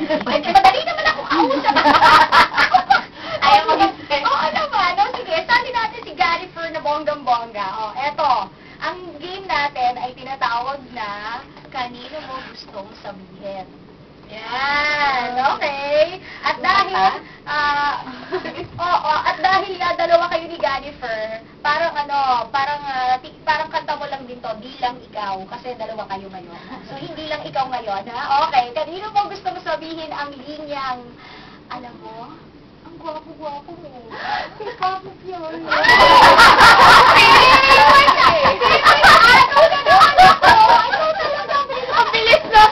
Madali naman ako kausap. Ayaw mag-express. Oo naman. No, sige, sali natin si Jennifer na bonggang-bongga. Eto. Ang game natin ay tinatawag na kanino mo gustong sabihin. Yan. Okay. At dahil, at dahil dalawa kayo ni Jennifer, parang parang kanta mo lang din to, bilang ikaw, kasi dalawa kayo ngayon. So, hindi lang ikaw ngayon, ha? Okay. Kanino mo gustong sabihin ang linyang, alam mo, ang gwapo-gwapo mo. Kapit yun. Ang bilis na!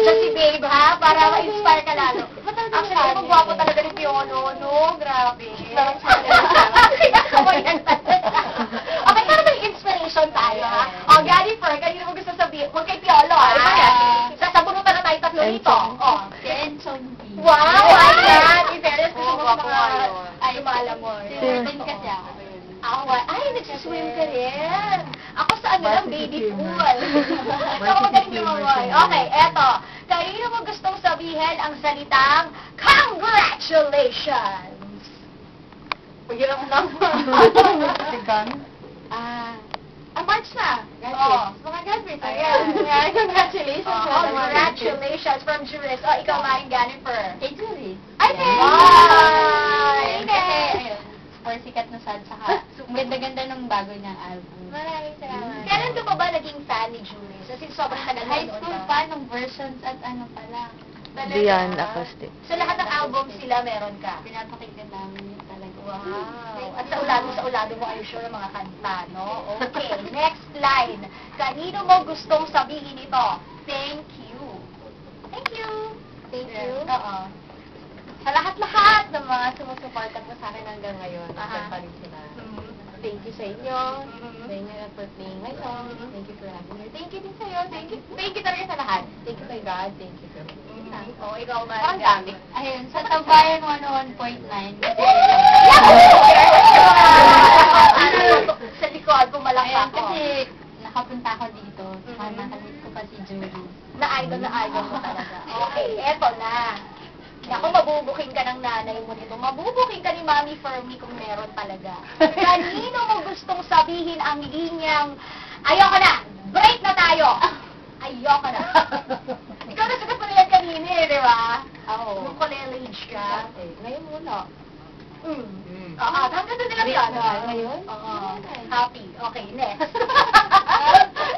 Si Babe, ha? Para ma-inspire ka lalo. Actually, ang gwapo talaga ni Piolo, no? Grabe. Okay, para may inspiration tayo, ha? O, Jennifer, kanino mo gusto sabihin? Huwag kay Piolo, ha? Sasabunutan na tayo tatlo dito. Wow! Ayan! In fairness, gusto mo mga... Ay, malamor. Swim kasi ako. Ay, nagsiswim ka rin. Ako sa ano lang, baby pool. Ako magaling lumamoy. Okay, eto. Kanino mo gustong sabihin ang salitang congratulations? Pagirap lang. Sigan? March na. Mga graduates. Ayan. Congratulations. Congratulations from Juris. Ikaw maring Jennifer. Kay Juris. Ay, Kasi, super sikat na sad, saka ang ganda-ganda ng bago niyang album. Maraming salamat. Kailan ka ba naging fan ni Juris? Kasi sobrang tagal High school pa, nung versions at ano pa lang. Beyond acoustic. So lahat ng album sila meron ka? Pinapakinggan namin yun talaga. Wow. At sa ulado mo, I'm sure, mga kanta, no? Okay, next line. Kanino mo gustong sabihin ito? Thank you. Thank you. Thank you. Oo. Sa lahat-lahat ng mga sumusuporta po sa akin hanggang ngayon, Aha. pa rin sila. Thank you sa inyo. Sa inyo na for playing my song. Thank you for having me. Thank you din sa'yo. Thank you talaga sa lahat. Thank you kay God. Thank you for me. Ikaw ba? Ang dami. Ayun, sa Tambayan 101.9. Sa likod, pumalak Ayan, ako. kasi nakapunta ako dito. Saka nakamit ko pa si Julie. Na-idol mo talaga. Okay, eto na. Naku, mabubuking ka ng nanay mo nito. Mabubuking ka ni Mami Fermi kung meron talaga. Kanino mo gustong sabihin ang linyang, ayoko na, break na tayo. Ayoko na. Ikaw nasagot mo na yan kanina di ba? Oo. Nung college ka. Ngayon muna. Hanggang doon nila yan. Ngayon? Happy. Okay, next.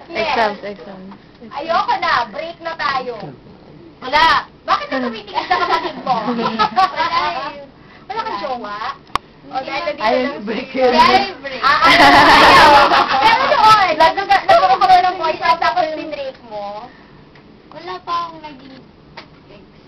Exams. Ayoko na, break na tayo. Wala. Bakit na tumitingin sa kapatid mo? Wala kang jowa? Dahil nandito lang break si... yun. Break. Ayaw. Pero doon, nagkaroon ka ng voice out tapos tinrake mo. Wala pa akong naging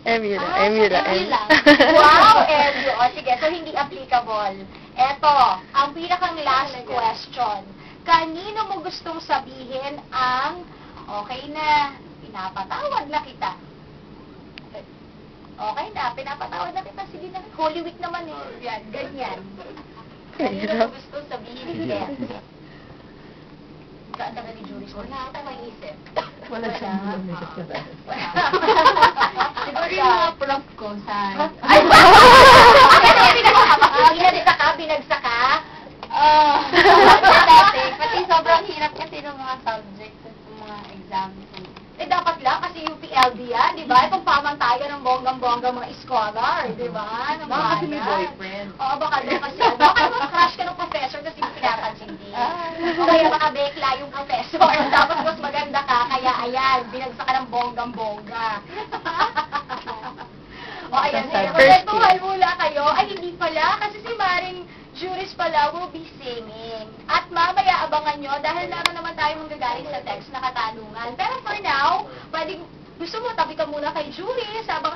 Emmy lang. Wow, Elio. Sige, so hindi applicable. Eto, ang pinakang last question. Kanino mo gustong sabihin ang okay na, pinapatawad na kita? Okay na, pinapatawad na kita. Sige na, Holy Week naman eh. Yan, ganyan. Kanino mo gustong sabihin yan? Ganda ka ni Juris. Wala ako maisip. Wala siya. Siguro yung mga prop ko sa... Ay! Binagsak ka? Pati sobrang hirap kasi ng mga subjects at mga exams. Dapat lang kasi UPLB yan, di ba? Itong pamantayan ng bonggang-bonggang mga scholar, di ba? Baka kasi may boyfriend. Oo, baka doon kasi. Baka crush ka ng professor kasi hindi pinapansin din. O kaya baka bekla yung professor. Tapos mas maganda ka, kaya ayan, binagsak ka ng bonggang-bongga. O ayan, kwentuhan mula kayo. Ay, hindi pala. Kasi si Maring Juris pala will be singing. At mamaya abangan nyo dahil meron naman tayo manggagaling sa text na katanungan. Pero for now, pwedeng gusto mo, tabi ka muna kay Juris habang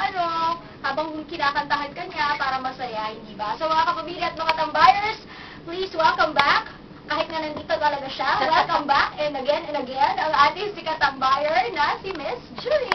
kinakantahan ka niya para masaya, hindi ba? So mga kapamilya at mga tambayers, please welcome back. Kahit na nandito talaga siya, welcome back and again, ang ating si katambayer na si Miss Juris.